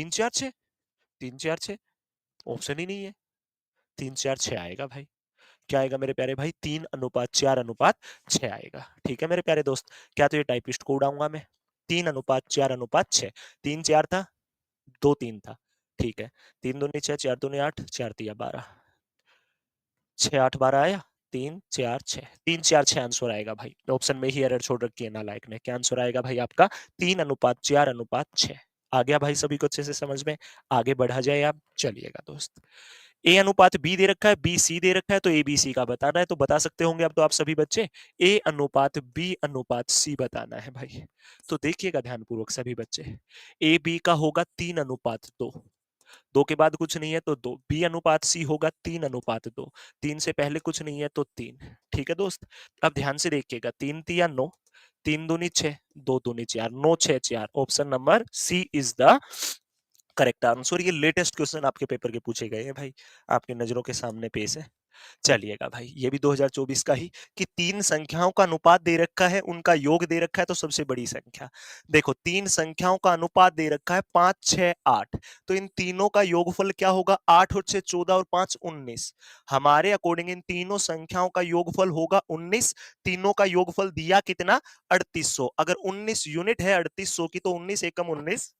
3 4 6, 3 4 6 option ही नहीं है। 3 4 6 आएगा भाई। क्या आएगा मेरे प्यारे भाई? 3:4:6 आएगा। ठीक है मेरे प्यारे दोस्त। क्या तो ये टाइपिस्ट को उड़ाऊंगा मैं? 3:4:6। 3 4 था, 2 3 था। ठीक है। 3 दूनी 6, 4 दूनी 8, 4 तिया 12, 6 8 12 आया। 3 4 6, 3 4 6 आंसर आएगा भाई। ऑप्शन में ही एरर छोड़ रखी है नालायक ने। क्या आंसर आएगा भाई आपका? 3:4:6। आ गया भाई सभी को अच्छे से समझ में? आगे बढ़ा जाए आप, चलिएगा दोस्त। ए अनुपात बी दे रखा है, बी सी दे रखा है, तो ए बी सी का बताना है। तो बता सकते होंगे अब तो आप सभी बच्चे, ए अनुपात बी अनुपात सी बताना है भाई। तो देखिएगा ध्यानपूर्वक सभी बच्चे। ए बी का होगा 3:2, 2 के बाद कुछ नहीं है तो 2। बी अनुपात सी होगा 3:2, 3 से पहले कुछ नहीं है तो 3। ठीक है दोस्त। अब ध्यान से देखिएगा, 3 3 9, 3 दूनी 6, 2 दूनी 4, 9 6 4। Option number C is the correct answer. ये लेटेस्ट क्वेश्चन आपके पेपर के पूछे गए हैं भाई, आपकी नजरों के सामने पेश है। चलिएगा भाई, ये भी 2024 का ही, कि 3 संख्याओं का अनुपात दे रखा है, उनका योग दे रखा है, तो सबसे बड़ी संख्या। देखो 3 संख्याओं का अनुपात दे रखा है 5 6 8, तो इन तीनों का योगफल क्या होगा? 8 और 6 14 और 5 19। हमारे अकॉर्डिंग इन तीनों संख्याओं का योगफल होगा 19। तीनों का योगफल दिया कितना? 3800। अगर 19 यूनिट है 3800 की, तो 19 एकम 19,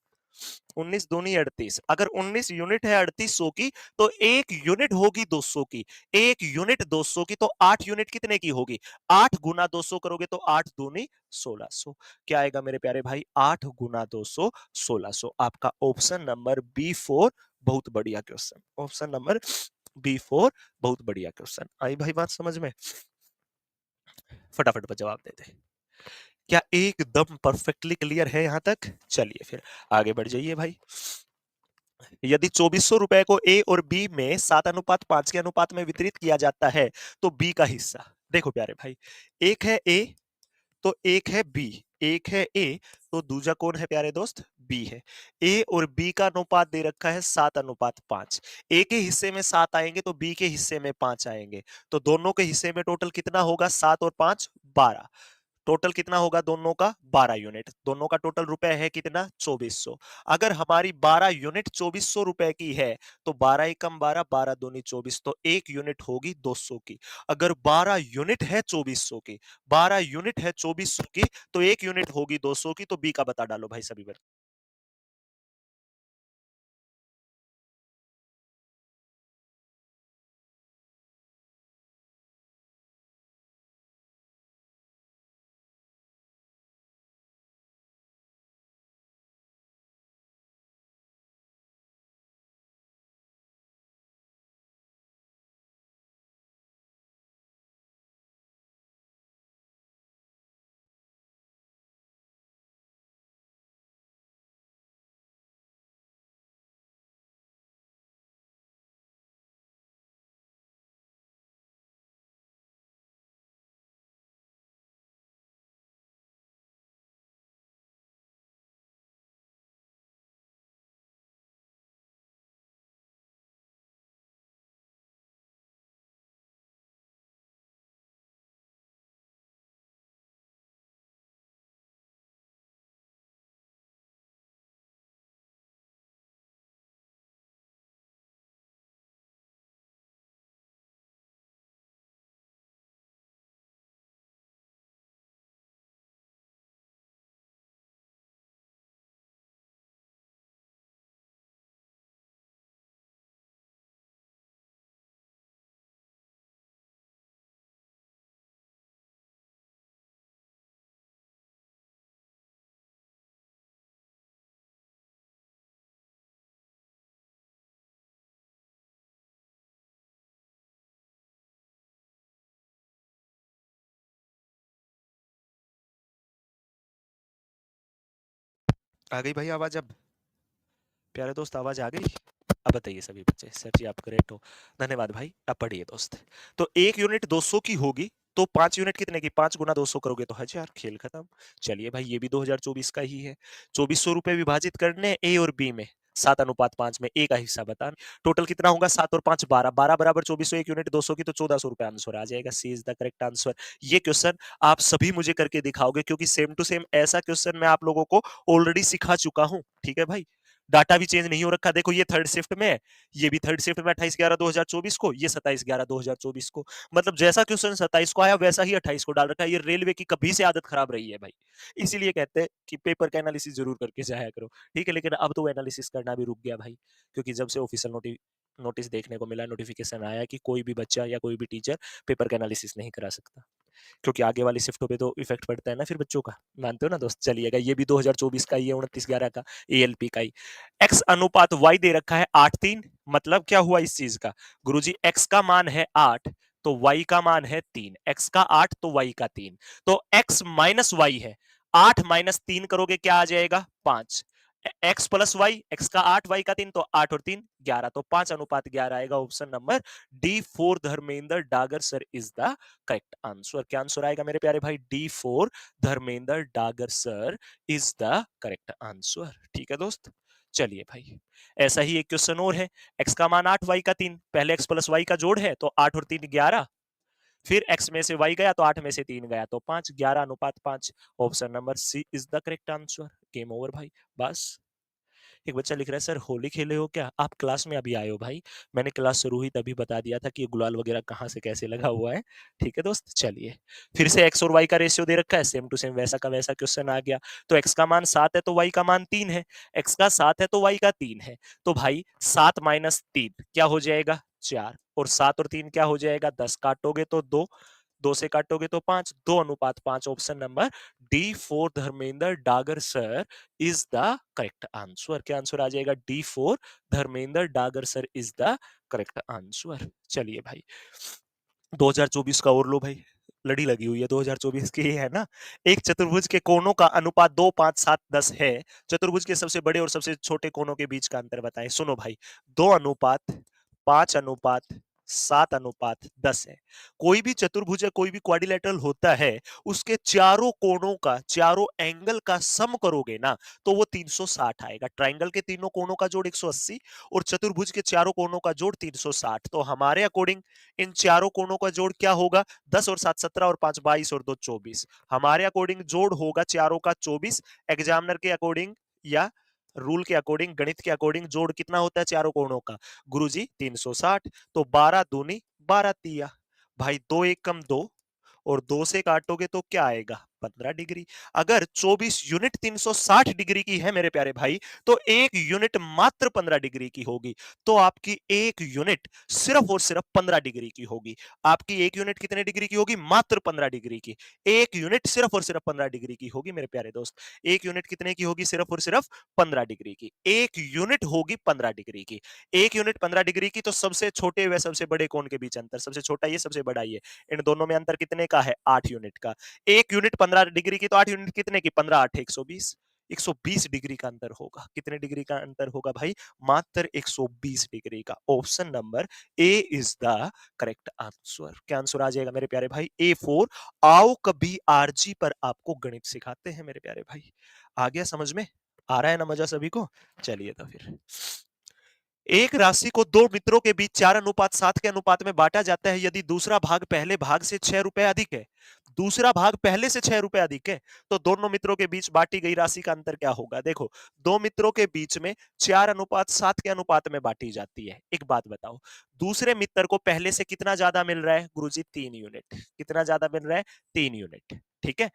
19 दूनी 38। अगर 19 यूनिट है 3800 की, तो एक यूनिट होगी 200 की। एक यूनिट 200 की, तो 8 यूनिट कितने की होगी? 8 गुना 200 करोगे तो 8 दूनी 1600। क्या आएगा मेरे प्यारे भाई? 8 गुना 200 1600। आपका ऑप्शन नंबर B4 बहुत बढ़िया क्वेश्चन। ऑप्शन नंबर B4 बहुत बढ़िया क्वेश्चन। आई भाई बात समझ में? फटाफट पर जवाब दे दे। क्या एकदम परफेक्टली क्लियर है यहां तक? चलिए फिर आगे बढ़ जाइए भाई। यदि 2400 रुपए को ए और बी में 7:5 के अनुपात में वितरित किया जाता है, तो बी का हिस्सा। देखो प्यारे भाई, एक है ए तो एक है बी। एक है ए तो दूजा कौन है प्यारे दोस्त? बी है। ए और बी का अनुपात दे रखा है 7:5। ए के हिस्से में 7 आएंगे तो बी के हिस्से में 5 आएंगे। तो दोनों के हिस्से में टोटल कितना होगा? 7 और 5 12। टोटल कितना होगा दोनों का? 12 यूनिट। दोनों का टोटल रुपए है कितना? 2400। अगर हमारी 12 यूनिट 2400 रुपए की है, तो 12 एकम 12, 12 दूनी 24, तो एक यूनिट होगी 200 की। अगर 12 यूनिट है 2400 की, 12 यूनिट है 2400 की, तो एक यूनिट होगी 200 की। तो बी का बता डालो भाई सभी। आ गई भाई आवाज अब? प्यारे दोस्त आवाज आ गई? अब बताइए सभी बच्चे। सर जी आप करेक्ट हो, धन्यवाद भाई। अब पढ़िए दोस्त। तो एक यूनिट 200 की होगी, तो 5 यूनिट कितने की? 5 गुना 200 करोगे तो 1000। खेल खत्म। चलिए भाई, ये भी 2024 का ही है। 2400 रुपए विभाजित करने ए और बी में, 7:5 में ए का हिस्सा बताना। टोटल कितना होगा? 7 और 5 12, 12 बराबर 2400। एक यूनिट 200 की, तो 1400 रुपए आंसर आ जाएगा। सी इज द करेक्ट आंसर। ये क्वेश्चन आप सभी मुझे करके दिखाओगे, क्योंकि सेम टू सेम ऐसा क्वेश्चन मैं आप लोगों को ऑलरेडी सिखा चुका हूं। ठीक है भाई, डाटा भी चेंज नहीं हो रखा, देखो ये थर्ड शिफ्ट में है, ये भी थर्ड शिफ्ट में 28/11/2024 को, ये 27/11/2024 को। मतलब जैसा क्वेश्चन 27 को आया वैसा ही 28 को डाल रखा है। ये रेलवे की कभी से आदत खराब रही है भाई, इसीलिए कहते हैं कि पेपर का एनालिसिस जरूर करके जाया करो, ठीक है। लेकिन अब तो एनालिसिस करना भी रुक गया भाई, क्योंकि जब से ऑफिशियल नोटिस देखने को मिला, नोटिफिकेशन आया कि कोई भी बच्चा या कोई भी टीचर पेपर का एनालिसिस नहीं करा सकता, क्योंकि आगे वाली शिफ्टों पे तो इफेक्ट पड़ता है ना फिर बच्चों का, मानते हो ना दोस्त। चलिएगा, ये भी 2024 का ही है, 29/11 का, एएलपी का ही। एक्स अनुपात वाई दे रखा है 8:3, मतलब क्या हुआ इस चीज का गुरुजी, एक्स का मान है 8 तो वाई का मान है 3, एक्स का 8 तो वाई का 3, तो एक्स माइनस वाई है, 8 - 3 करोगे क्या आ जाएगा 5, एक्स प्लस वाई, एक्स का 8 वाई का 3, तो 8 और 3 11, तो 5:11 आएगा। Option number D four Dharmendra Dagar sir is the correct answer. क्या आंसर आएगा मेरे प्यारे भाई, D four Dharmendra Dagar sir is the correct answer, ठीक है दोस्त। चलिए भाई, ऐसा ही एक क्वेश्चन और है, एक्स का मान 8 वाई का 3, पहले एक्स प्लस वाई का जोड़ है तो 8 और 3 11, फिर एक्स में से वाई गया तो 8 में से 3 गया तो 5, 11:5, option number C is the correct answer. Game over भाई, बस। एक बच्चा लिख रहा है सर होली खेले हो क्या, आप क्लास में अभी आए हो भाई, मैंने क्लास शुरू हुई तभी बता दिया था कि ये गुलाल वगैरह कहाँ से कैसे लगा हुआ है, ठीक है दोस्त। चलिए, फिर से एक्स और वाई का रेशियो दे रखा है, सेम टू सेम वैसा का वैसा क्वेश्चन आ गया। तो एक्स का मान 7 है तो वाई का मान 3 है, एक्स का 7 है तो वाई का 3 है, तो भाई 7 - 3 क्या हो जाएगा 4, और 7 और 3 क्या हो जाएगा 10, काटोगे तो 2, 2 से काटोगे तो 5, 2:5, option number D four Dharmendra Dagar sir is the correct answer. क्या आंसर आ जाएगा, D four Dharmendra Dagar sir is the correct answer. चलिए भाई, 2024 का और लो भाई, लड़ी लगी हुई है 2024 की, है ना। एक चतुर्भुज के कोणों का अनुपात 2, 5, 7, 10 है, चतुर्भुज के सबसे बड़े और सबसे छोटे कोणों के बीच का अंतर बताएं। सुनो भाई, 2:5:7:10 है। कोई भी चतुर्भुज या कोई भी क्वाड्रिलेटरल होता है, उसके चारों कोणों का, चारों एंगल का सम करोगे ना तो वो 360 आएगा। ट्राइंगल के तीनों कोणों का जोड़ 180 और चतुर्भुज के चारों कोणों का जोड़ 360, तो हमारे अकॉर्डिंग इन चारों कोणों का जोड़ क्या होगा, 10 और 7 17 और 5 22 और 2 24, हमारे अकॉर्डिंग जोड़ होगा चारों का 24। एग्जामिनर के अकॉर्डिंग या रूल के अकॉर्डिंग, गणित के अकॉर्डिंग जोड़ कितना होता है चारों कोणों का गुरुजी 360, तो 12 दूनी 12 तिया, भाई 2 एक कम 2 और 2 से काटोगे तो क्या आएगा 15 डिग्री। अगर 24 यूनिट 360 डिग्री की है मेरे प्यारे भाई, तो एक यूनिट मात्र 15 डिग्री की होगी, तो आपकी एक यूनिट सिर्फ और सिर्फ 15 डिग्री की होगी। आपकी एक यूनिट कितने डिग्री की होगी, मात्र 15 डिग्री की। एक यूनिट सिर्फ और सिर्फ 15 डिग्री की होगी मेरे प्यारे दोस्त। एक यूनिट कितने की होगी, सिर्फ और सिर्फ 15 डिग्री की। एक यूनिट होगी 15 डिग्री की। एक यूनिट 15 डिग्री की, तो सबसे छोटे व सबसे बड़े कोण के बीच अंतर, सबसे छोटा ये सबसे बड़ा ये, इन दोनों में अंतर कितने का है 8 यूनिट का। एक यूनिट 15 डिग्री की, तो 8 यूनिट कितने की, 15 8 120, 120 डिग्री का अंतर होगा। कितने डिग्री का अंतर होगा भाई, मात्र 120 डिग्री का। Option number A is the correct answer. क्या आंसर आ जाएगा मेरे प्यारे भाई, A4। आओ कभी आरजी पर आपको गणित सिखाते हैं मेरे प्यारे भाई। आ गया समझ में, आ रहा है ना मजा सभी को। चलिए तो फिर, एक राशि को दो मित्रों के बीच 4:7 के अनुपात में बांटा जाता है, यदि दूसरा भाग पहले भाग से 6 रुपए अधिक है, दूसरा भाग पहले से 6 रुपए अधिक है, तो दोनों मित्रों के बीच बांटी गई राशि का अंतर क्या होगा। देखो, दो मित्रों के बीच में 4:7 के अनुपात में बांटी जाती है। एक बात बताओ, दूसरे मित्र को पहले से कितना ज्यादा मिल रहा है गुरुजी, 3 यूनिट। कितना ज्यादा मिल रहा है, 3 यूनिट, ठीक है।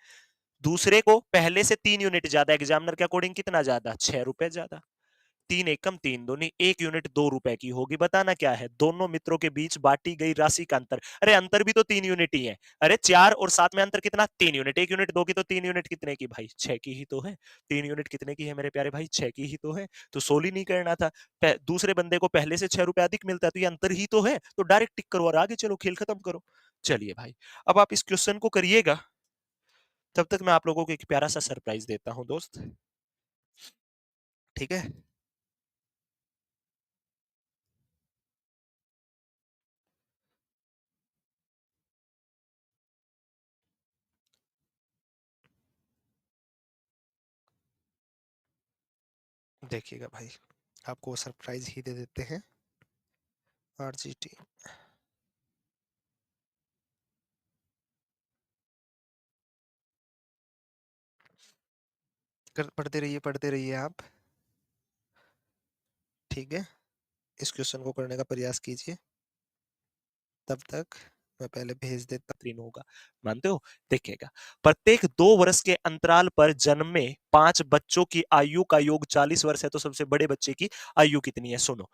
दूसरे को पहले से 3 यूनिट ज्यादा, एग्जामिनर के अकॉर्डिंग कितना ज्यादा, 6 रुपए ज्यादा। 3 एकम 3 दूनी, 1 यूनिट 2 रुपए की होगी। बताना क्या है, दोनों मित्रों के बीच बांटी गई राशि का अंतर। अरे अंतर भी तो 3 यूनिट ही है। अरे 4 और 7 में अंतर कितना, 3 यूनिट। 1 यूनिट 2 की, तो 3 यूनिट कितने की भाई, 6 की ही तो है। 3 यूनिट कितने की है मेरे प्यारे भाई, 6 की ही तो है। तो सोल ही नहीं करना था, दूसरे बंदे को पहले से 6 रुपए अधिक मिलता है, तो ये अंतर ही तो है, तो डायरेक्ट टिक करो और आगे चलो, खेल खत्म करो। चलिए भाई, अब आप इस क्वेश्चन को करिएगा, तब तक मैं आप लोगों को एक प्यारा सा सरप्राइज देता हूं दोस्त, ठीक है। देखिएगा भाई, आपको सरप्राइज ही दे देते हैं। आरजीटी, कर पढ़ते रहिए आप। ठीक है, इस क्वेश्चन को करने का प्रयास कीजिए, तब तक मैं पहले भेज देता तीन होगा। मानते हो? देखिएगा, प्रत्येक 2 वर्ष के अंतराल पर जन्मे 5 बच्चों की आयु का योग 40 वर्ष है, तो सबसे बड़े बच्चे की आयु कितनी है? सुनो,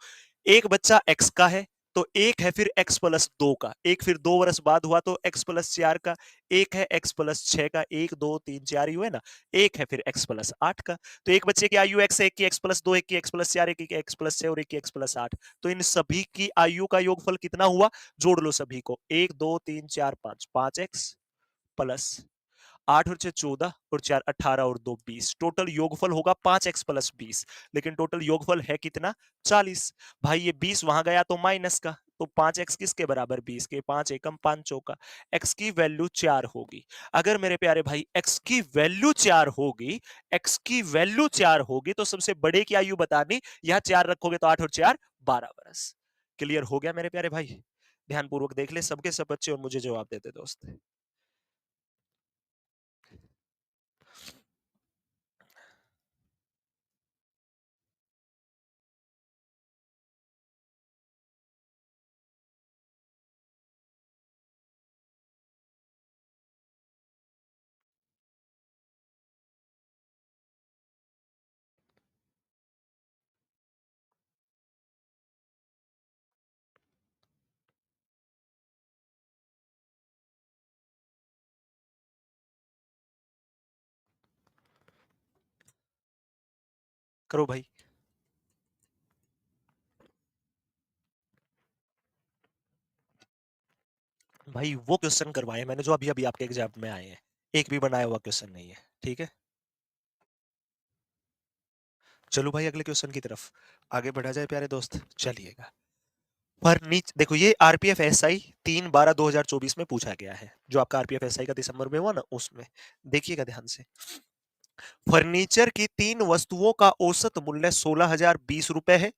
एक बच्चा एक्स का है, तो एक है फिर एक्स प्लस 2 का, एक फिर 2 वर्ष बाद हुआ तो एक्स प्लस 4 का, एक है एक्स प्लस 6 का, 1 2 3 4 ही हुए ना, एक है फिर एक्स प्लस 8 का। तो एक बच्चे की आयु एक्स है, एक की एक्स प्लस 2, एक की एक्स प्लस 4, एक की एक्स प्लस 6 और एक की एक्स प्लस 8। तो इन सभी की आयु का योगफल कितना हुआ? जोड़ लो सभी को, 1 2 3 4 5, 5x प्लस 8 और 6 14 और 4 18 और 2 20, टोटल योगफल होगा 5x+20। लेकिन टोटल योगफल है कितना? 40। भाई ये 20 वहां गया तो माइनस का, तो 5x किसके बराबर? 20 के। 5 एकम 5 चौका, x की वैल्यू 4 होगी। अगर मेरे प्यारे भाई x की वैल्यू 4 होगी, x की वैल्यू 4 होगी, तो सबसे बड़े की आयु बतानी, यहां 4 रखोगे तो 8 और 4 12 वर्ष। क्लियर हो गया मेरे प्यारे भाई? ध्यानपूर्वक देख ले सबके सब बच्चे और मुझे जवाब देते दोस्त। करो भाई। भाई वो क्वेश्चन करवाए मैंने जो अभी अभी आपके एग्जाम में आए हैं, एक भी बनाया हुआ क्वेश्चन नहीं है। ठीक है, चलो भाई अगले क्वेश्चन की तरफ आगे बढ़ा जाए प्यारे दोस्त। चलिएगा, फर्नीच देखो, ये आरपीएफ एसआई 3/12/2024 में पूछा गया है, जो आपका आरपीएफ एसआई का दिसंबर में हुआ ना, उसमें देखिएगा ध्यान से। फर्नीचर की 3 वस्तुओं का औसत मूल्य 16,020 रुपए है।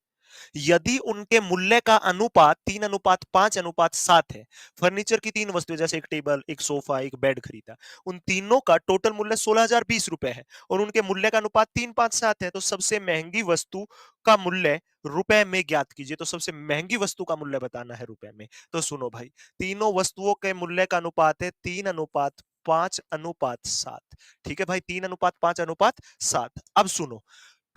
यदि उनके मूल्य का अनुपात 3:5:7 है। फर्नीचर की 3 वस्तुएं, जैसे एक टेबल, एक सोफा, एक बेड खरीदा, उन तीनों का टोटल मूल्य 16,020 रुपए है और उनके मूल्य का अनुपात 3:5:7 है। तो सबसे महंगी वस्तु का मूल्य रुपए में ज्ञात कीजिए। तो सबसे महंगी वस्तु का मूल्य बताना है रुपए में। तो सुनो भाई, तीनों वस्तुओं के मूल्य का अनुपात है 3:5:7। ठीक है भाई, 3:5:7। अब सुनो,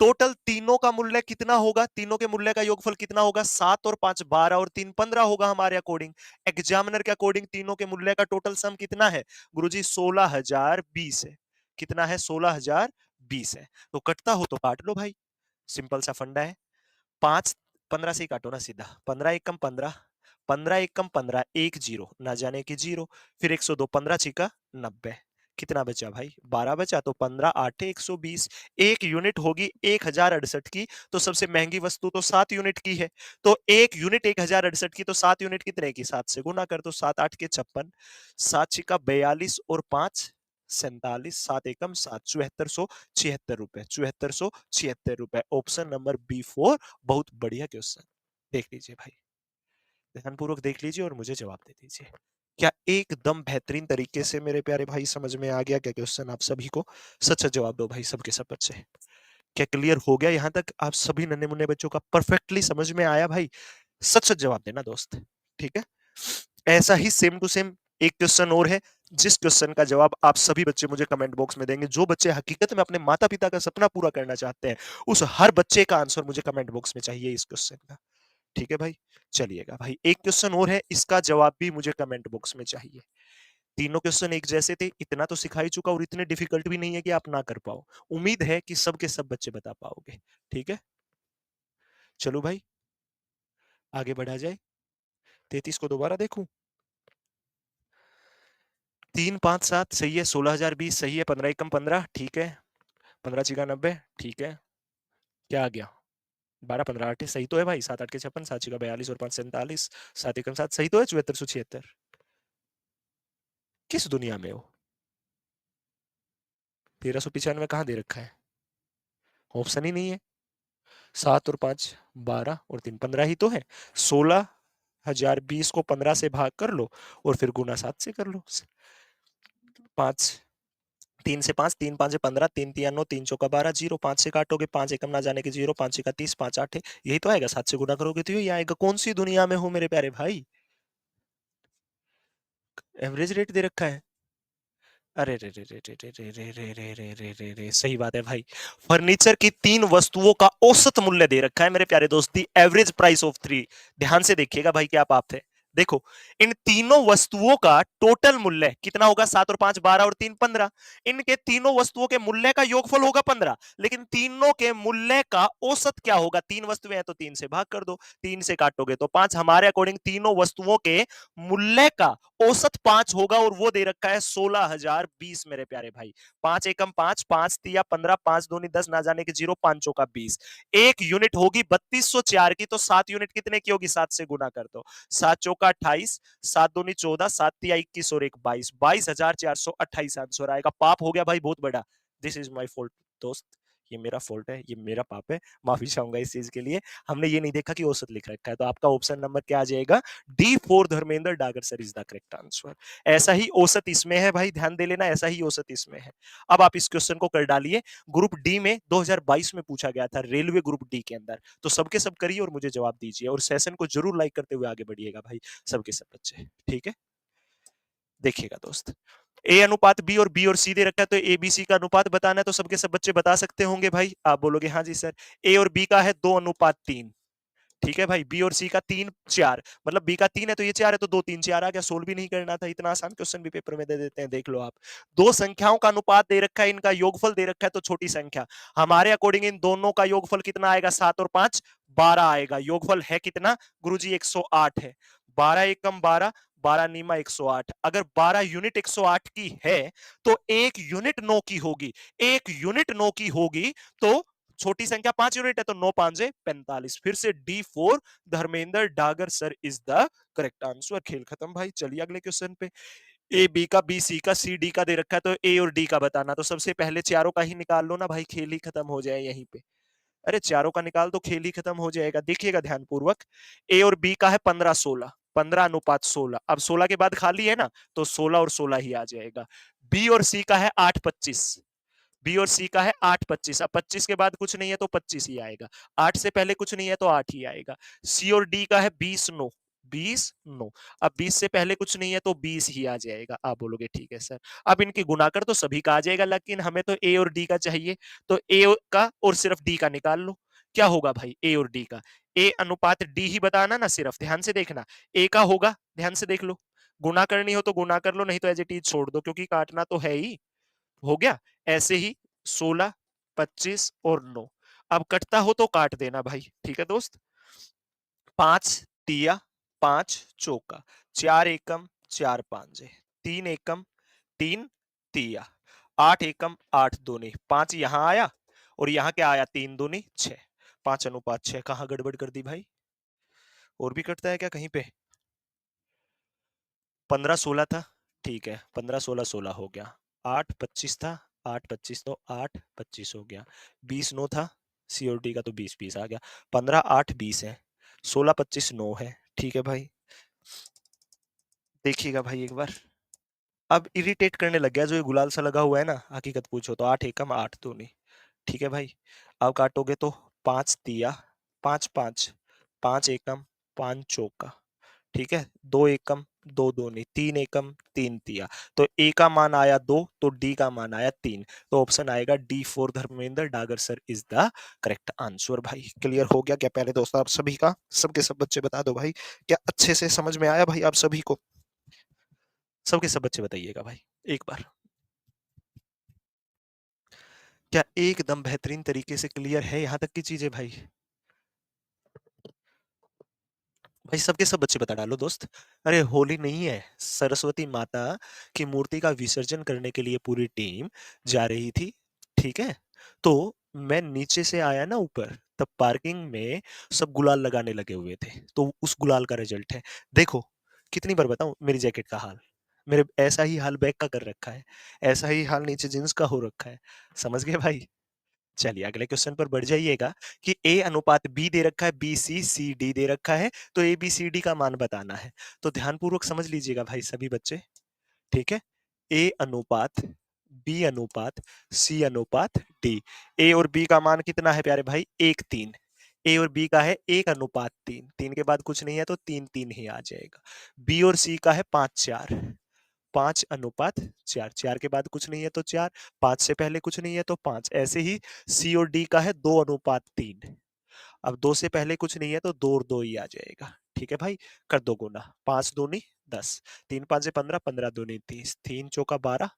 टोटल तीनों का मूल्य कितना होगा? तीनों के मूल्य का योगफल कितना होगा? 7 और 5 12 और 3 15 होगा हमारे अकॉर्डिंग। एग्जामिनर के अकॉर्डिंग तीनों के मूल्य का टोटल सम कितना है गुरुजी? 16,020 है। कितना है? 16,020 है। तो कटता हो तो काट लो भाई, सिंपल सा फंडा है। 5 15 से ही काटो ना सीधा। 15 एकम 15, 15 एकम 15, 1 0 ना जाने की 0, फिर 102, 15 छिका 90। कितना बचा भाई? 12 बचा। तो 15 8 120, 1 यूनिट होगी 1,068 की। तो सबसे महंगी वस्तु तो 7 यूनिट की है। तो 1 यूनिट 1,068 की, तो 7 यूनिट कितने की? 7 से गुना कर दो। 7 8 के 56, 7 छिका 42 और 5 47, 7 एकम 7, 7476 रुपए। 7476 रुपए। ऑप्शन नंबर B4 बहुत बढ़िया क्वेश्चन। देख लीजिए भाई, ध्यानपूर्वक देख लीजिए और मुझे जवाब दे दीजिए। क्या एकदम बेहतरीन तरीके से मेरे प्यारे भाई समझ में आ गया क्या क्वेश्चन आप सभी को? सच सच जवाब दो भाई, सबके सब बच्चे। क्या क्लियर हो गया यहां तक? आप सभी नन्हे मुन्ने बच्चों का परफेक्टली समझ में आया भाई? सच सच जवाब देना दोस्त, ठीक है? ऐसा ही सेम टू सेम एक क्वेश्चन और है, जिस क्वेश्चन का जवाब आप सभी बच्चे मुझे कमेंट बॉक्स में देंगे। जो बच्चे हकीकत में अपने माता पिता का सपना पूरा करना चाहते हैं, उस हर बच्चे का आंसर मुझे कमेंट बॉक्स में चाहिए इस क्वेश्चन का। ठीक है भाई, चलिएगा भाई, एक क्वेश्चन और है, इसका जवाब भी मुझे कमेंट बॉक्स में चाहिए। तीनों क्वेश्चन एक जैसे थे, इतना तो सिखा ही चुका और इतने डिफिकल्ट भी नहीं है कि आप ना कर पाओ। उम्मीद है कि सबके सब बच्चे बता पाओगे। ठीक है, चलो भाई आगे बढ़ा जाए। 33 को दोबारा देखूं? 3 5 7 सही है, 16,020 सही है, 15 एकम 15 ठीक है, 15 छिका 90 ठीक है। क्या आ गया? 12 15 8 सही तो है भाई। 7 8 के 56, 7 छिका 42 और 5 47, 7 एकम 7 सही तो है। 7476। किस दुनिया में हो? 1395 कहाँ दे रखा है? ऑप्शन ही नहीं है। 7 और 5 12 और 3 15 ही तो है। 16,020 को 15 से भाग कर लो और फिर गुना 7 से कर लो। 5 3 से 5, 3 5 से 15, 3 3 9, 3 चौका 12, 0 5 से काटोगे 5 एकम ना जाने के 0, 5 का 30, 5 8 है, यही तो आएगा। 7 से गुना करोगे तो यही आएगा। कौन सी दुनिया में हो मेरे प्यारे भाई, एवरेज रेट दे रखा है। अरे रे रे रे रे रे रे रे रे रे रे रे रे रे, सही बात है भाई। फर्नीचर की 3 वस्तुओं का औसत मूल्य दे रखा है मेरे प्यारे दोस्त, दी एवरेज प्राइस ऑफ 3। ध्यान से देखिएगा भाई क्या पाप है। देखो, इन तीनों वस्तुओं का टोटल मूल्य कितना होगा? 7 और 5 12 और 3 15। इनके तीनों वस्तुओं के मूल्य का योगफल होगा 15, लेकिन तीनों के मूल्य का औसत क्या होगा? 3 वस्तुएं हैं तो 3 से भाग कर दो, 3 से काटोगे तो 5। हमारे अकॉर्डिंग तीनों वस्तुओं के मूल्य का औसत 5 होगा, और वो दे रखा है 16,020 मेरे प्यारे भाई। 5 एकम 5, 5 तिया 15, 5 दूनी 10, ना जाने के 0, 5 का 20। एक यूनिट होगी 3204 की, तो 7 यूनिट कितने की होगी? 7 से गुना कर दो। 7 चौका 28, 7 दूनी 14, 7 तिया 21 और 1 22, 22,428 आंसर आएगा। पाप हो गया भाई बहुत बड़ा। दिस इज माई फॉल्ट दोस्त, ये मेरा फॉल्ट है, ये मेरा पाप है, माफी चाहूंगा इस चीज के लिए। हमने ये नहीं देखा कि औसत लिख रखा है। तो आपका ऑप्शन नंबर क्या आ जाएगा? D for Dharmendra Dagar sir is the correct answer. ऐसा ही औसत इसमें है भाई, ध्यान दे लेना, ऐसा ही औसत इसमें है। अब आप इस क्वेश्चन को कर डालिए। ग्रुप डी में 2022 में पूछा गया था, रेलवे ग्रुप डी के अंदर। तो सबके सब करिए और मुझे जवाब दीजिए, और सेशन को जरूर लाइक करते हुए आगे बढ़िएगा भाई, सबके सब बच्चे, ठीक है। देखिएगा दोस्त, ए अनुपात बी और बी और सी दे रखा है, तो ए बी सी का अनुपात बताना है। तो सबके सब बच्चे बता सकते होंगे भाई, आप बोलोगे हाँ जी सर। ए और बी का है 2:3, ठीक है भाई। बी और सी का 3 4, मतलब बी का 3 है तो ये 4 है, तो 2 3 4 आ गया। सोल्व भी नहीं करना था, इतना आसान क्वेश्चन भी पेपर में दे देते हैं, देख लो आप। दो संख्याओं का अनुपात दे रखा है, इनका योगफल दे रखा है, तो छोटी संख्या। हमारे अकॉर्डिंग इन दोनों का योगफल कितना आएगा? 7 और 5 12 आएगा। योगफल है कितना गुरुजी? 108 है। 12 एकम 12, 12 नीमा 108। अगर 12 यूनिट 108 की है, तो एक यूनिट 9 की होगी। एक यूनिट 9 की होगी, तो छोटी संख्या 5 यूनिट है, तो 9 5 45। फिर से D four Dharmendra Dagar sir is the correct answer. खेल खत्म भाई, चलिए अगले क्वेश्चन पे। ए बी का, बी सी का, सी डी का दे रखा है, तो ए और डी का बताना। तो सबसे पहले चारों का ही निकाल लो ना भाई, खेल ही खत्म हो जाए यहीं पे। अरे चारों का निकाल तो खेल ही खत्म हो जाएगा। देखिएगा ध्यान पूर्वक, ए और बी का है 15 16, 15:16। अब 16 के बाद खाली है ना, तो 16 और 16 ही आ जाएगा। बी और सी का है 8:25, बी और सी का है 8:25। अब 25 के बाद कुछ नहीं है तो 25 ही आएगा। 8 से पहले कुछ नहीं है तो 8 ही आएगा। सी और डी का है 20:9, 20:9। अब 20 से पहले कुछ नहीं है तो 20 ही आ जाएगा। आप बोलोगे ठीक है सर। अब इनकी गुणाकर तो सभी का आ जाएगा, लेकिन हमें तो ए और डी का चाहिए। तो ए का और सिर्फ डी का निकाल लो। क्या होगा भाई ए और डी का? ए अनुपात डी ही बताना ना, सिर्फ ध्यान से देखना। ए का होगा, ध्यान से देख लो। गुना करनी हो तो गुना कर लो, नहीं तो एज इट इज छोड़ दो, क्योंकि काटना तो है ही। हो गया। ऐसे ही 16 25 और 9। अब कटता हो तो काट देना भाई, ठीक है दोस्त। 5 तिया 5 चौका, 4 एकम 4 पांजे, 3 एकम 3 तिया, 8 एकम 8 दूनी 5, यहां आया और यहां क्या आया? 3 दूनी 6। 5:6। कहां गड़बड़ कर दी भाई? और भी कटता है क्या कहीं पे? 15 16 था, ठीक है। 15 16 16 हो गया। 8 25 था, 8 25 तो 8 25 हो गया। 20 9 था, सीओडी का तो 20 20 आ गया। 15 8 20 है, 16 25 9 है, ठीक है भाई। देखिएगा भाई एक बार, अब इरिटेट करने लग गया जो ये गुलाल सा लगा हुआ है ना। हकीकत पूछो तो 8 एकम 8 दूनी, ठीक है भाई। अब काटोगे तो 5 तिया 5 5, 5 एकम 5 चौका, ठीक है। 2 एकम 2 दूनी, 3 एकम 3 तिया। तो ए का मान आया 2, तो डी का मान आया 3। तो ऑप्शन आएगा D for Dharmendra Dagar sir is the correct answer. भाई क्लियर हो गया क्या पहले दोस्त आप सभी का? सबके सब बच्चे बता दो भाई, क्या अच्छे से समझ में आया भाई आप सभी को? सबके सब बच्चे बताइएगा भाई एक बार। क्या एकदम बेहतरीन तरीके से क्लियर है यहाँ तक की चीजें भाई? भाई सबके सब बच्चे बता डालो दोस्त। अरे होली नहीं है, सरस्वती माता की मूर्ति का विसर्जन करने के लिए पूरी टीम जा रही थी, ठीक है। तो मैं नीचे से आया ना ऊपर, तब पार्किंग में सब गुलाल लगाने लगे हुए थे। तो उस गुलाल का रिजल्ट है। देखो, कितनी बार बताऊं मेरी जैकेट का हाल। मेरे ऐसा ही हाल बैग का कर रखा है, ऐसा ही हाल नीचे जींस का हो रखा है। समझ गए भाई? चलिए अगले क्वेश्चन पर बढ़ जाइएगा कि ए अनुपात बी दे रखा है, बी सी सी डी दे रखा है, तो ए बी सी डी का मान बताना है। तो ध्यानपूर्वक समझ लीजिएगा भाई सभी बच्चे, ठीक है। ए अनुपात बी अनुपात सी अनुपात डी। ए और बी का मान कितना है प्यारे भाई? 1:3। ए और बी का है 1:3। 3 के बाद कुछ नहीं है तो 3:3 ही आ जाएगा। बी और सी का है 5:4। 5:4। 4 के बाद कुछ नहीं है तो 4। 5 से पहले कुछ नहीं है तो 5। ऐसे ही सी और डी का है 2:3। अब 2 से पहले कुछ नहीं है तो 2 और 2 ही आ जाएगा। ठीक है भाई, कर दो गुना। 5 दूनी 10, 3 5 से 15, 15 दूनी 30, 3 चौका 12,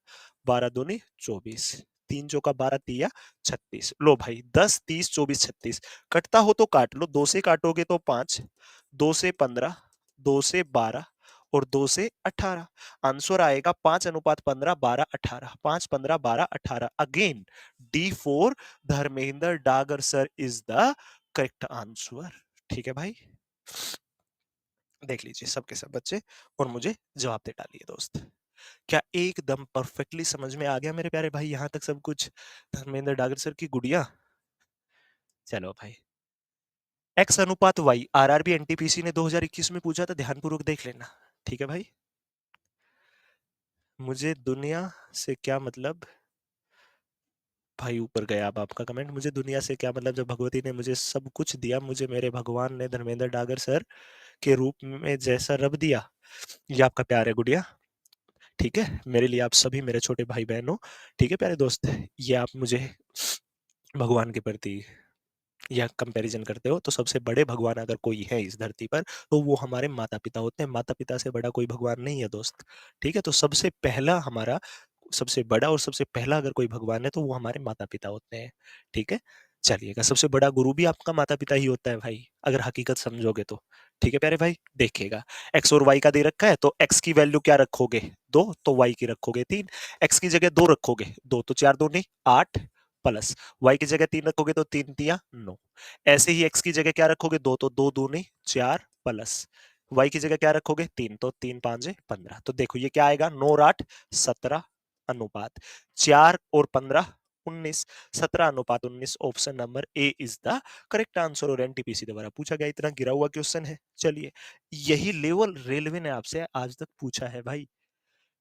12 दूनी 24, 3 चौका 12 तिया 36। लो भाई 10 30 24 36। कटता हो तो काट लो, 2 से काटोगे तो 5, 2 से 15, 2 से 12 और 2 से 18। आंसर आएगा 5:15, 12 18। 5 15 12 18। Again D4 Dharmendra Dagar sir is the correct answer. ठीक है भाई, देख लीजिए सबके सब बच्चे और मुझे जवाब दे डालिए दोस्त। क्या एकदम परफेक्टली समझ में आ गया मेरे प्यारे भाई? यहां तक सब कुछ धर्मेंद्र डागर सर की गुड़िया। चलो भाई, एक्स अनुपात वाई आरआरबी एनटीपीसी ने 2021 में पूछा था, ध्यानपूर्वक देख लेना। ठीक है भाई, मुझे दुनिया से क्या मतलब। भाई ऊपर गया अब आपका कमेंट, मुझे दुनिया से क्या मतलब, जब भगवती ने मुझे सब कुछ दिया, मुझे मेरे भगवान ने धर्मेंद्र डागर सर के रूप में जैसा रब दिया। ये आपका प्यार है गुड़िया। ठीक है, मेरे लिए आप सभी मेरे छोटे भाई बहन हो। ठीक है प्यारे दोस्त, ये आप मुझे भगवान के प्रति या कंपैरिजन करते हो, तो सबसे बड़े भगवान अगर कोई है इस धरती पर तो वो हमारे माता पिता होते हैं। माता पिता से बड़ा कोई भगवान नहीं है दोस्त। ठीक है, तो सबसे पहला हमारा, सबसे बड़ा और सबसे पहला अगर कोई भगवान है तो वो हमारे माता पिता होते हैं। ठीक है, चलिएगा, सबसे बड़ा गुरु भी आपका माता पिता ही होता है भाई, अगर हकीकत समझोगे तो। ठीक है प्यारे भाई, देखिएगा, एक्स और वाई का दे रखा है तो एक्स की वैल्यू क्या रखोगे? 2, तो वाई की रखोगे 3। एक्स की जगह 2 रखोगे, 2 तो 4 दूनी 8 प्लस, वाई की जगह 3 रखोगे तो 3 तिया 9। ऐसे ही एक्स की जगह क्या रखोगे? 2 तो 2 दूनी 4 प्लस, वाई की जगह क्या रखोगे? 3, तो 3 5 15। तो देखो ये क्या आएगा? 9 और 8 17 अनुपात 4 और 15 19। 17:19। Option number A is the correct answer और एनटीपीसी द्वारा पूछा गया इतना गिरा हुआ क्वेश्चन है। चलिए, यही लेवल रेलवे ने आपसे आज तक पूछा है भाई।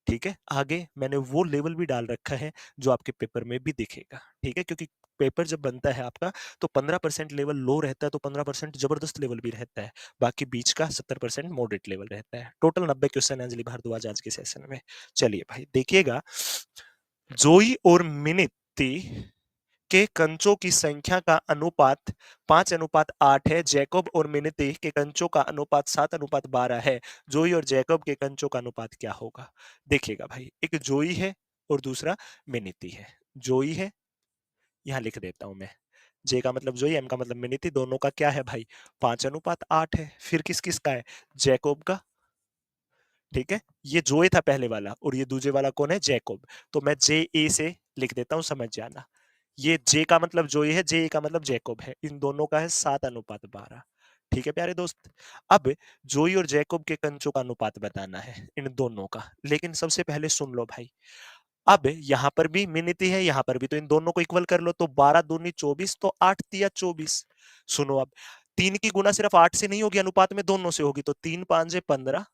ठीक है, आगे मैंने वो लेवल भी डाल रखा है जो आपके पेपर में भी दिखेगा। ठीक है, क्योंकि पेपर जब बनता है आपका तो 15% लेवल लो रहता है, तो 15% जबरदस्त लेवल भी रहता है, बाकी बीच का 70% मॉडरेट लेवल रहता है। टोटल 90 क्वेश्चन अंजलि भारद्वाज आज के सेशन में। चलिए भाई देखिएगा, जोई और मिनिती के कंचों की संख्या का अनुपात 5:8 है। जैकब और मिनिती के कंचों का अनुपात 7:12 है। जोई और जैकब के कंचों का अनुपात क्या होगा? देखिएगा भाई, एक जोई है और दूसरा मिनिती है। जोई है, यहां लिख देता हूं मैं, जे का मतलब जोई, एम का मतलब मिनिती, दोनों का क्या है भाई? 5:8 है। फिर किस किस का है? जैकब का। ठीक है, ये जोए था पहले वाला और ये दूसरे वाला कौन है? जैकब। तो मैं जे ए से लिख देता हूं, समझ जाना। ये जे का मतलब जोई है, जे ए का मतलब जैकब है। इन दोनों का है 7:12। ठीक है प्यारे दोस्त, अब जोई और जैकब के कंचों का अनुपात बताना है इन दोनों का। लेकिन सबसे पहले सुन लो भाई, अब यहां पर भी मिनिटी है, यहां पर भी, तो इन दोनों को इक्वल कर लो। तो 12 दूनी 24, तो 8 तिया 24। सुनो, अब 3 की गुना सिर्फ 8 से नहीं होगी, अनुपात में दोनों से होगी। तो 3 5 15,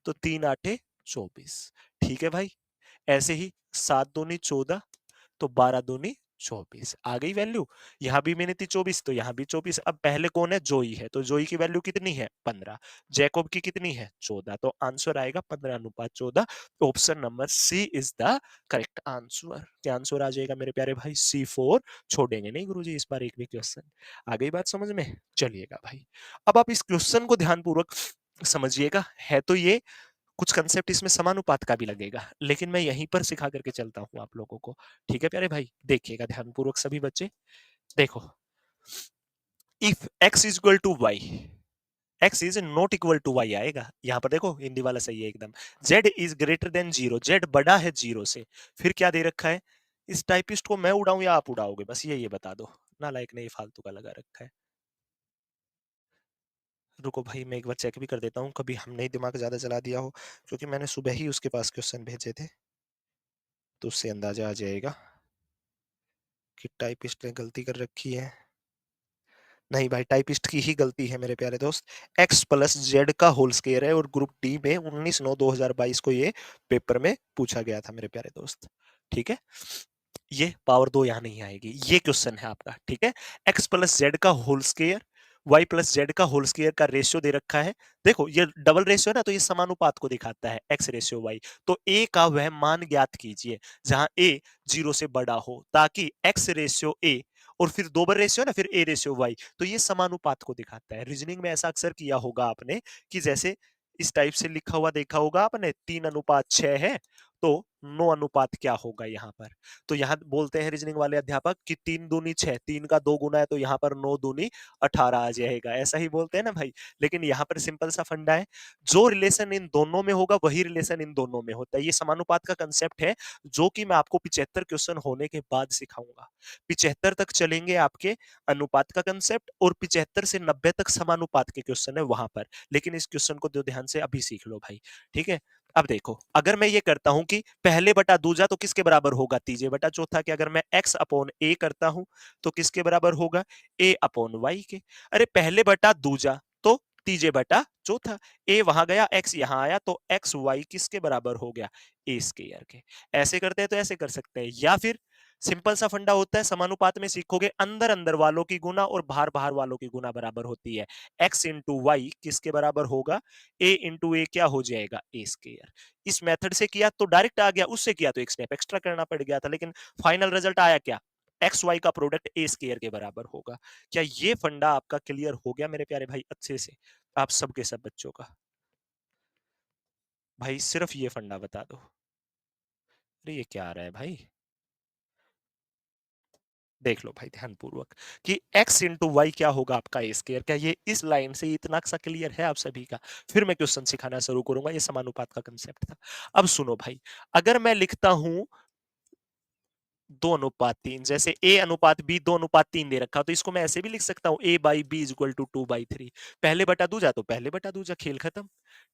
तो 3 8 24। ठीक है भाई, ऐसे ही 7 दूनी 14, तो 12 दूनी 24 आ गई वैल्यू। यहां भी मैंने थी 24, तो यहां भी 24। अब पहले कौन है? जोई है, तो जोई की वैल्यू कितनी है? 15। जैकब की कितनी है? 14। तो आंसर आएगा 15:14। Option number C is the correct answer. क्या आंसर आ जाएगा मेरे प्यारे भाई? C4। छोड़ेंगे नहीं गुरुजी इस बार एक भी क्वेश्चन। आ गई बात समझ में? चलिएगा भाई, अब आप इस क्वेश्चन को ध्यानपूर्वक समझिएगा। है तो ये कुछ कंसेप्ट इसमें समानुपात का भी लगेगा, लेकिन मैं यहीं पर सिखा करके चलता हूं आप लोगों को। ठीक है प्यारे भाई, देखिएगा ध्यानपूर्वक सभी बच्चे। देखो, if x is equal to Y, x is not equal to Y आएगा यहां पर। देखो हिंदी वाला सही है एकदम। z is greater than 0, z बड़ा है 0 से। फिर क्या दे रखा है? इस टाइपिस्ट को मैं उड़ाऊं या आप उड़ाओगे? बस ये बता दो ना, लाइक ने ये फालतू का लगा रखा है। रुको भाई, मैं एक बार चेक भी कर देता हूँ, कभी हमने ही दिमाग ज्यादा चला दिया हो, क्योंकि मैंने सुबह ही उसके पास क्वेश्चन भेजे थे, तो उससे अंदाजा आ जाएगा कि टाइपिस्ट ने गलती कर रखी है। नहीं भाई, टाइपिस्ट की ही गलती है मेरे प्यारे दोस्त। x प्लस जेड का होल स्क्वायर है और ग्रुप डी में 19/9/2022 को ये पेपर में पूछा गया था मेरे प्यारे दोस्त। ठीक है, ये पावर 2 यहां नहीं आएगी। ये क्वेश्चन है आपका, ठीक है। एक्स प्लस जेड का whole square, Y plus Z का होल स्क्वायर का रेशियो दे रखा है। देखो ये डबल रेशियो है ना, तो ये समानुपात को दिखाता है, एक्स रेशियो वाई। तो ए का वह मान ज्ञात कीजिए जहां ए 0 से बड़ा हो, ताकि एक्स रेशियो ए और फिर दो बार रेशियो ना, फिर ए रेशियो वाई, तो ये समानुपात को दिखाता है। रीजनिंग में ऐसा अक्सर किया होगा आपने कि जैसे इस टाइप से लिखा हुआ देखा होगा आपने, 3:6 है, तो 9 अनुपात क्या होगा यहाँ पर। तो यहाँ बोलते हैं रीजनिंग वाले अध्यापक कि 3 दूनी 6, 3 का 2 गुना है, तो यहाँ पर 9 दूनी 18 आ जाएगा, ऐसा ही बोलते हैं ना भाई। लेकिन यहाँ पर सिंपल सा फंडा है, जो रिलेशन इन दोनों में होगा वही रिलेशन इन दोनों में होता है। ये समानुपात का कंसेप्ट है, जो कि मैं आपको 75 क्वेश्चन होने के बाद सिखाऊंगा। 75 तक चलेंगे आपके अनुपात का कंसेप्ट, और 75 से 90 तक समानुपात के क्वेश्चन है वहां पर। लेकिन इस क्वेश्चन को जो ध्यान से अभी सीख लो भाई, ठीक है। अब देखो, अगर मैं ये करता हूं कि पहले बटा दूजा, तो किसके बराबर होगा, तीजे बटा चौथा के। अगर मैं x अपॉन ए करता हूं, तो किसके बराबर होगा, a अपॉन वाई के। अरे पहले बटा दूजा तो तीजे बटा चौथा, a वहां गया, x यहां आया, तो एक्स वाई किसके बराबर हो गया, ए स्क्वायर के। ऐसे करते हैं तो ऐसे कर सकते हैं, या फिर सिंपल सा फंडा होता है, समानुपात में सीखोगे, अंदर अंदर वालों की गुना और बाहर बाहर वालों की गुना बराबर होती है। x इंटू वाई किसके बराबर होगा, a इंटू ए क्या हो जाएगा, ए स्क्वायर। इस मेथड से किया तो डायरेक्ट आ गया, उससे किया तो एक स्टेप एक्स्ट्रा करना पड़ गया था, लेकिन फाइनल रिजल्ट आया क्या, एक्स वाई का प्रोडक्ट ए स्क्वायर के बराबर होगा। क्या ये फंडा आपका क्लियर हो गया मेरे प्यारे भाई, अच्छे से, आप सबके सब बच्चों का। भाई सिर्फ ये फंडा बता दो। अरे ये क्या आ रहा है भाई, देख लो भाई ध्यानपूर्वक कि x इंटू वाई क्या होगा आपका ए स्क्वायर। क्या ये इस लाइन से इतना सा क्लियर है आप सभी का। फिर मैं क्वेश्चन सिखाना शुरू करूंगा, ये समानुपात का कंसेप्ट था। अब सुनो भाई, अगर मैं लिखता हूं 2:3, जैसे a अनुपात b 2:3 दे रखा, तो इसको मैं ऐसे भी लिख सकता हूं, a by B is equal to 2/3। पहले बटा दूजा तो पहले बटा दूजा, खेल खत्म।